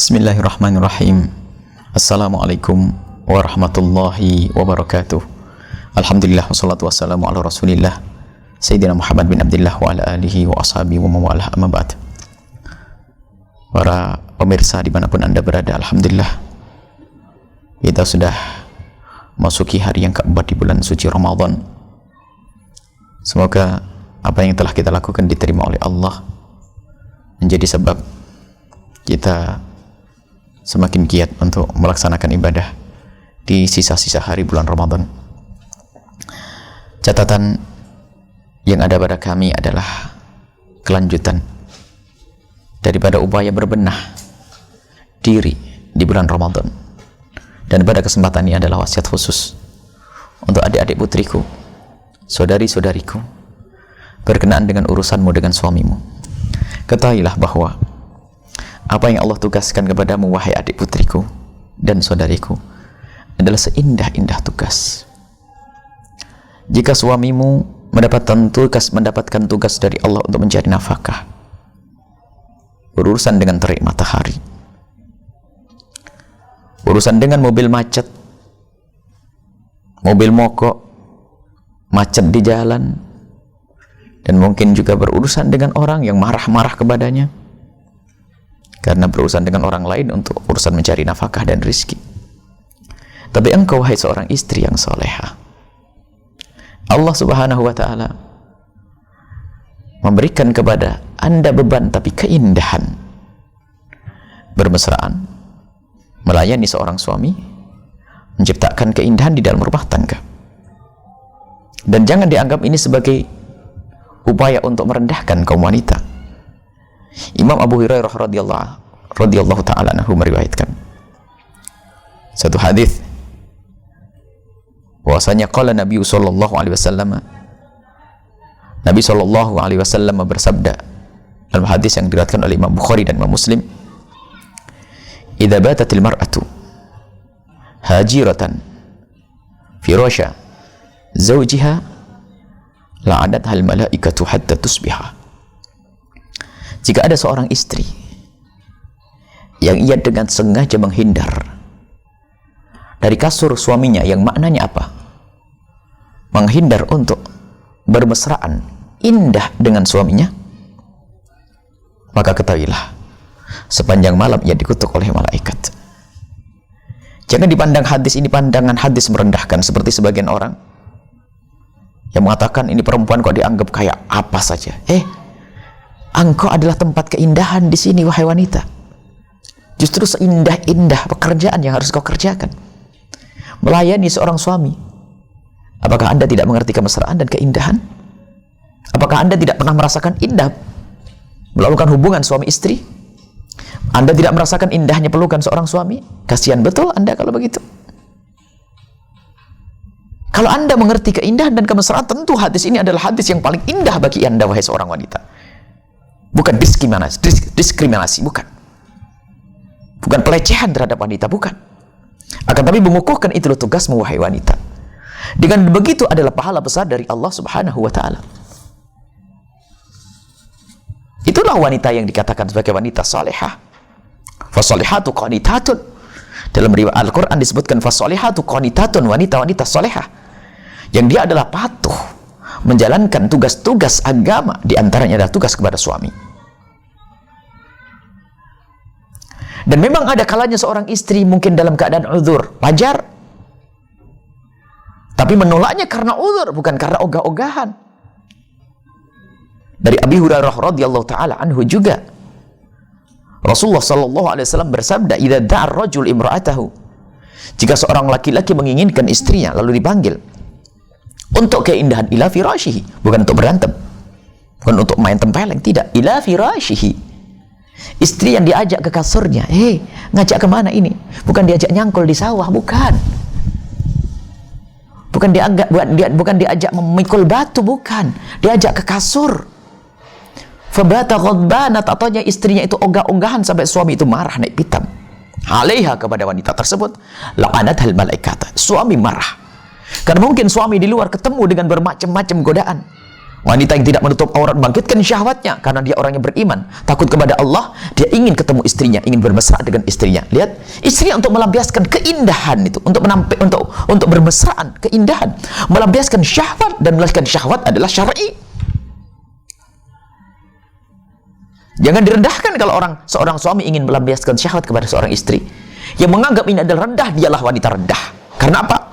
Bismillahirrahmanirrahim. Assalamualaikum warahmatullahi wabarakatuh. Alhamdulillah wassalatu wassalamu ala rasulillah Sayyidina Muhammad bin Abdillah wa ala alihi wa ashabihi wa mawalah amma ba'd. Para pemirsa dimanapun anda berada, alhamdulillah kita sudah masuki hari yang keempat di bulan suci Ramadan. Semoga apa yang telah kita lakukan diterima oleh Allah, menjadi sebab kita semakin giat untuk melaksanakan ibadah di sisa-sisa hari bulan Ramadan. Catatan yang ada pada kami adalah kelanjutan daripada upaya berbenah diri di bulan Ramadan. Dan pada kesempatan ini adalah wasiat khusus untuk adik-adik putriku, saudari-saudariku, berkenaan dengan urusanmu dengan suamimu. Ketahuilah bahwa apa yang Allah tugaskan kepadamu, wahai adik putriku dan saudariku, adalah seindah-indah tugas. Jika suamimu mendapatkan tugas dari Allah untuk mencari nafkah, berurusan dengan terik matahari, urusan dengan mobil macet, mobil mogok, macet di jalan, dan mungkin juga berurusan dengan orang yang marah-marah kepadanya karena berurusan dengan orang lain untuk urusan mencari nafkah dan rizki. Tapi engkau, wahai seorang istri yang solehah, Allah subhanahu wa ta'ala memberikan kepada anda beban tapi keindahan, bermesraan, melayani seorang suami, menciptakan keindahan di dalam rumah tangga. Dan jangan dianggap ini sebagai upaya untuk merendahkan kaum wanita. Imam Abu Hurairah radhiyallahu ta'ala anhu meriwayatkan satu hadis bahwasanya qala Nabi sallallahu alaihi wasallam, Nabi sallallahu alaihi wasallam bersabda dalam hadis yang diriwayatkan oleh Imam Bukhari dan Imam Muslim, idza batatil mar'atu hajiratan firasha zawjiha la'anatha al malaikatu hatta tusbiha. Jika ada seorang istri yang ia dengan sengaja menghindar dari kasur suaminya, yang maknanya apa? Menghindar untuk bermesraan indah dengan suaminya, maka ketahuilah sepanjang malam ia dikutuk oleh malaikat. Jangan dipandang hadis ini pandangan hadis merendahkan seperti sebagian orang yang mengatakan ini perempuan kok dianggap kayak apa saja. Engkau adalah tempat keindahan di sini, wahai wanita. Justru seindah-indah pekerjaan yang harus kau kerjakan, melayani seorang suami. Apakah anda tidak mengerti kemesraan dan keindahan? Apakah anda tidak pernah merasakan indah melakukan hubungan suami istri? Anda tidak merasakan indahnya pelukan seorang suami? Kasihan betul anda kalau begitu. Kalau anda mengerti keindahan dan kemesraan, tentu hadis ini adalah hadis yang paling indah bagi anda, wahai seorang wanita. Bukan diskriminasi, bukan pelecehan terhadap wanita, bukan. Akan tapi mengukuhkan itulah tugasmu, wahai wanita. Dengan begitu adalah pahala besar dari Allah subhanahu wa ta'ala. Itulah wanita yang dikatakan sebagai wanita salihah. Fasolihatu qanitatun. Dalam riwayat Al-Quran disebutkan fasolihatu qanitatun, wanita-wanita salihah, yang dia adalah patuh menjalankan tugas-tugas agama, diantaranya adalah tugas kepada suami. Dan memang ada kalanya seorang istri mungkin dalam keadaan uzur, wajar, tapi menolaknya karena uzur, bukan karena ogah-ogahan. Dari Abi Hurairah radhiyallahu ta'ala anhu juga, Rasulullah sallallahu alaihi wasallam bersabda, idza da'a ar-rajul imra'atahu, jika seorang laki-laki menginginkan istrinya lalu dipanggil untuk keindahan ila firashihi, bukan untuk berantem, bukan untuk main tempeleng, tidak, ila firashihi, istri yang diajak ke kasurnya, ngajak kemana ini? Bukan diajak nyangkul di sawah, bukan diajak memikul batu, bukan, diajak ke kasur. Fabata ghadbana, ataunya istrinya itu ogah-ogahan sampai suami itu marah naik pitam alaiha, kepada wanita tersebut, la'anathal malaikat, suami marah. Karena mungkin suami di luar ketemu dengan bermacam-macam godaan, Wanita yang tidak menutup aurat bangkitkan syahwatnya karena dia orangnya beriman, takut kepada Allah, dia ingin ketemu istrinya, ingin bermesra dengan istrinya. Lihat, istrinya untuk melampiaskan keindahan itu, untuk bermesraan, keindahan, melampiaskan syahwat, dan melampiaskan syahwat adalah syar'i. Jangan direndahkan kalau seorang suami ingin melampiaskan syahwat kepada seorang istri. Yang menganggap ini adalah rendah, dialah wanita rendah. Karena apa?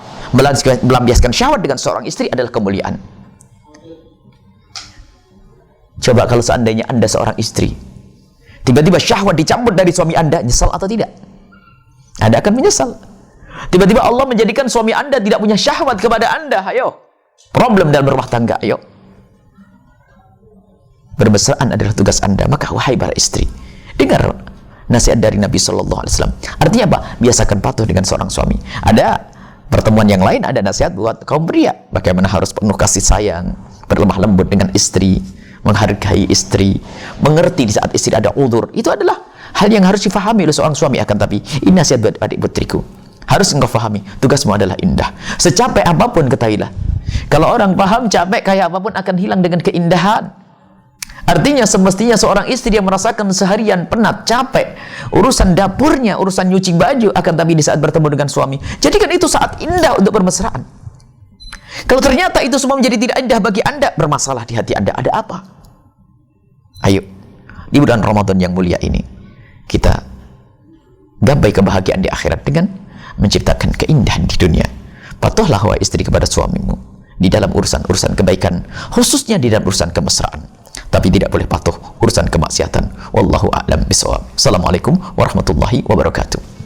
Melampiaskan syahwat dengan seorang istri adalah kemuliaan. Coba kalau seandainya Anda seorang istri, tiba-tiba syahwat dicabut dari suami Anda, nyesal atau tidak? Anda akan menyesal. Tiba-tiba Allah menjadikan suami Anda tidak punya syahwat kepada Anda, ayo. Problem dalam rumah tangga, ayo. Bermesraan adalah tugas Anda. Maka wahai para istri, dengar nasihat dari Nabi Shallallahu Alaihi Wasallam. Artinya apa? Biasakan patuh dengan seorang suami. Ada pertemuan yang lain, ada nasihat buat kaum pria. Bagaimana harus penuh kasih sayang, berlemah lembut dengan istri, menghargai istri, mengerti di saat istri ada udzur. Itu adalah hal yang harus difahami oleh seorang suami. Akan tapi ini nasihat buat adik putriku, harus engkau fahami, tugasmu adalah indah. Secapek apapun ketahuilah, kalau orang paham capek kayak apapun akan hilang dengan keindahan. Artinya semestinya seorang istri yang merasakan seharian penat, capek, urusan dapurnya, urusan nyuci baju, akan tapi di saat bertemu dengan suami, jadikan itu saat indah untuk bermesraan. Kalau ternyata itu semua menjadi tidak indah bagi Anda, bermasalah di hati Anda, ada apa? Ayo, di bulan Ramadan yang mulia ini, kita gapai kebahagiaan di akhirat dengan menciptakan keindahan di dunia. Patuhlah wahai istri kepada suamimu di dalam urusan-urusan kebaikan, khususnya di dalam urusan kemesraan. Tapi tidak boleh patuh urusan kemaksiatan. Wallahu a'lam bishawab. Assalamualaikum warahmatullahi wabarakatuh.